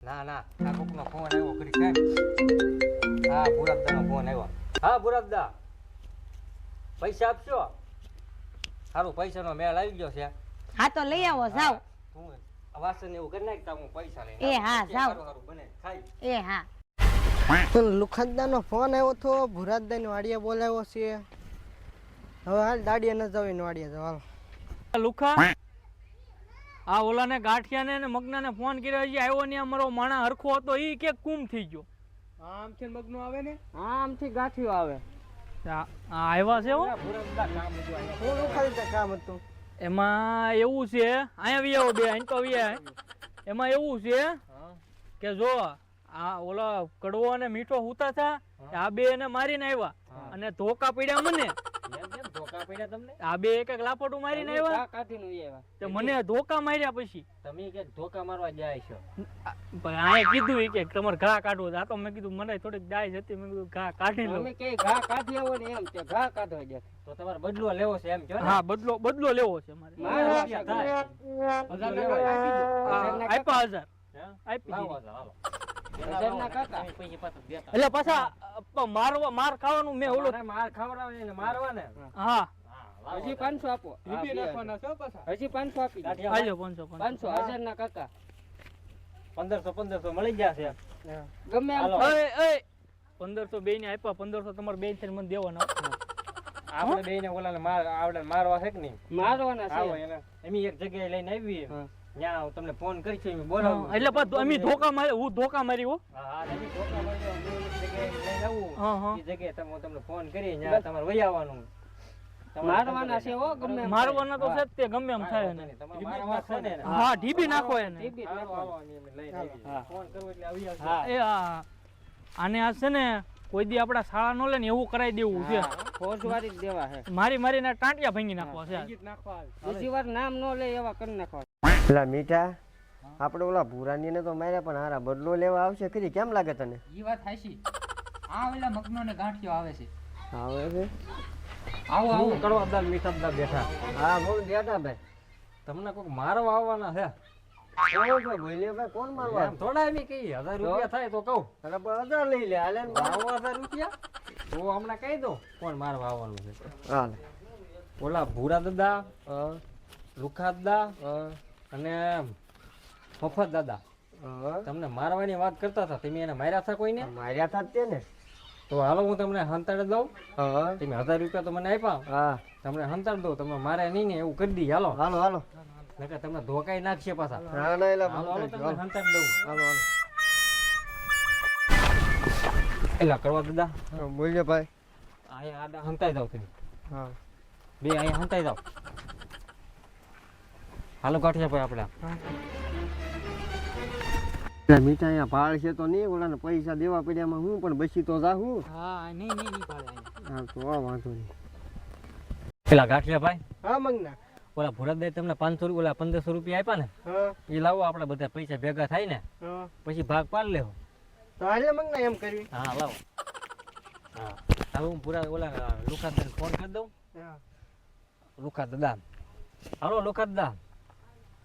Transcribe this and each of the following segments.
ના ના આ કોકનો ફોન આવ્યો કરી કેમ હા ભુરાબદાનો ફોન આવ્યો હા ભુરાબદા પૈસા આપશો સારું પૈસાનો મેળ આવી ગયો છે હા તો લઈ આવો જાવ તું વાસણ એવું કરી નાખતા હું પૈસા લઈને એ હા જાવ સારું બને ખાઈ એ હા લુખતદાનો ફોન આવ્યો તો ભુરાજદાની વાડીએ બોલાવ્યો છે હવે હાલ દાડીએ ન જવીને વાડીએ જાવ હાલ લુખા આ ઓલાને ગાંઠિયાને ને મગનાને ફોન કર્યો હજી આવ્યો ને અમારો માણા હરખો હતો ઈ કે ગુમ થઈ ગયો આમથી મગનું આવે ને આમથી ગાંઠિયો આવે આવ્યા છે હો ભુરાબદા કામ હતું અહીંયા થોડું ખાલી કામ હતું એમાં એવું છે અહીંયા વિયાવો બે અહીં તો વિયા એમાં એવું છે કે જો આ ઓલા કડવો અને મીઠો હુતા હતા આ બે એને મારીને આવ્યા અને ધોકા પડ્યા મને ધોકા પડ્યા તમને આ બે એક એક લાપોટું મારીને આવ્યા કાઢીને આવ્યા તો મને ધોકા માર્યા પછી તમે કે ધોકા મારવા જાય છો આએ કીધું ઈ કે તમારે ઘા કાઢવો આ તો મેં કીધું મને થોડીક દાય હતી મેં કીધું ઘા કાઢી લો તમે કે ઘા કાઢી આવો ને એમ કે ઘા કાઢવા જાય તો તમારે બદલો લેવો છે એમ જો હા બદલો લેવો છે મારે આપ્યા 1000 આપી એટલે પાછા માર ખાવાનું મેં ઓલો માર ખવડાવે ને મારવા ને હા હજી 500 આપો હજી 500 આપી આલ્યો 500 1000 ના કાકા 1500 મળી ગયા છે ગમે એમ 1500 બે ને આપ્યા 1500 તમારે બે થઈને મને દેવાના આપણે બે ને ઓલાને આવડે મારવા છે કે નહીં મારવાના છે એમ એક જગ્યાએ લઈને આવી ત્યાં તમને ફોન કરી છે બોલાવું એટલે અમે ધોકા મારી હું ધોકા મારી હો હા તમે ધોકા માર્યો જગ્યાએ લઈને આવું એ જગ્યાએ તમને ફોન કરી ત્યાં તમારે વહી આવવાનું મારવાના છે હો ગમે મારવાના તો છે તે ગમે એમ થાય ને તમારે મારવા છે ને હા ઢીબી નાખો એને ઢીબી નાખો લઈને આવી ફોન કરવો એટલે આવી આવશે એ આને આ છે ને કોઈ દી આપડા શાળા નો લે ને એવું કરાવી દેવું છે ફોજવારી જ દેવા છે મારીને ટાંટિયા ભાંગી નાખવા છે બીજી વાર નામ ન લે એવા કરી નાખવા પેલા મીઠા આપણે ઓલા ભૂરાનીને તો માર્યા પણ હારા બદલો લેવા આવશે ખરી કેમ લાગે તને ઈ વાત હાચી આ ઓલા મગનો ને ગાંઠિયો આવે છે આવે છે આવો કરવા દાલ મીઠા બેઠા હા બોલ બેટા ભાઈ તમને કોક મારવા આવવાના છે બોલ્યો ભાઈ કોણ મારવા એમ થોડા એમ કઈ 1000 રૂપિયા થાય તો કહું અરે પણ 1000 લઈ લે હાલે 1000 રૂપિયા તો હમણાં કહી દો કોણ મારવા આવવાનું છે હાલ ઓલા ભૂરા દાદા લુખા દાદા અને મફત દાદા તમને મારવાની વાત કરતા હતા તમે એને માર્યા હતા કોઈને માર્યા હતા તે ને તો હાલો હું તમને હંતાડી દઉં હા તમે 1000 રૂપિયા તો મને આપ્યા હા તમને હંતાડી દઉં તમે મારે નહીં ને એવું કરી દી હાલો હાલો હાલો નકર તમને ધોકાઈ નાખશે પાછા ના ના એલા હાલો હાલો તમને હંતાડી દઉં હાલો હાલો એલા કરવા દાદા બોલ્યો ભાઈ અહીંયા આડા હંતાઈ જાવ તમે હા બે અહીંયા હંતાઈ જાવ હાલો ગાંઠિયા ભાઈ આપણે મીઠા અહીંયા ભાળ છે તો નહીં ઓલાને પૈસા દેવા પડ્યામાં હું પણ બસી તો જાઉં હા નહીં પાડે હા તો વાંધો નહીં પેલા ગાંઠિયા ભાઈ હા મંગના ઓલા ભૂરાદાઈ તમને 500 ઓલા 1500 રૂપિયા આપ્યા ને હા એ લાવો આપણે બધા પૈસા ભેગા થાય ને હા પછી ભાગ પાડ લેવો તો હાલે મંગના એમ કરવી હા લાવો હા હવે હું પૂરા ઓલા લુખાદાને ફોન કરી દઉં હા લુખા દાદા હાલો લુખા દાદા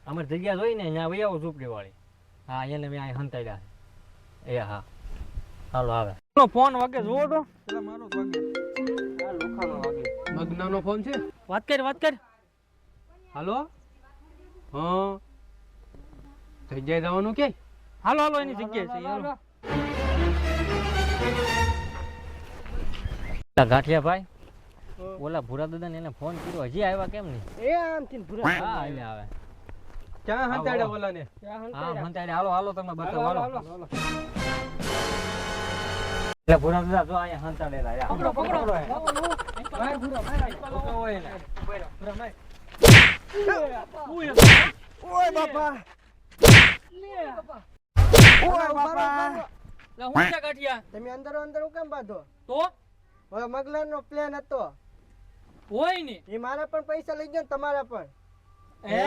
અમારી જગ્યા જોઈ ને અહીંયા વહી આવો ઝૂંપડી વાળી હા એને મેં અહીં હંતાડ્યા એ હા હાલો આવે ફોન વાગે જોવો તો મારો વાગે આ લુખાનો વાગે મગનાનો ફોન છે વાત કર હાલો હા જગ્યાએ જવાનું કે હાલો એની જગ્યાએ છે હાલો ગાંઠિયા ભાઈ ઓલા ભૂરા દાદા ને એને ફોન કર્યો હજી આવ્યા કેમ નહીં એ આમથી ભૂરા હા એટલે આવે ક્યાં હંતાડે ઓલાને હા હંતાડે હાલો તમે બતાવો હાલો એટલે ભૂરા દાદા જો અહીંયા હંતાડેલા યા પકડો ઓય બાપા ઓય બાપા લા હું છે ગાંઠિયા તમે અંદર અંદર કેમ બાંધો તો હવે મગલાનો પ્લાન હતો હોય ને એ મારા પણ પૈસા લઈ ગયો ને તમારા પણ હે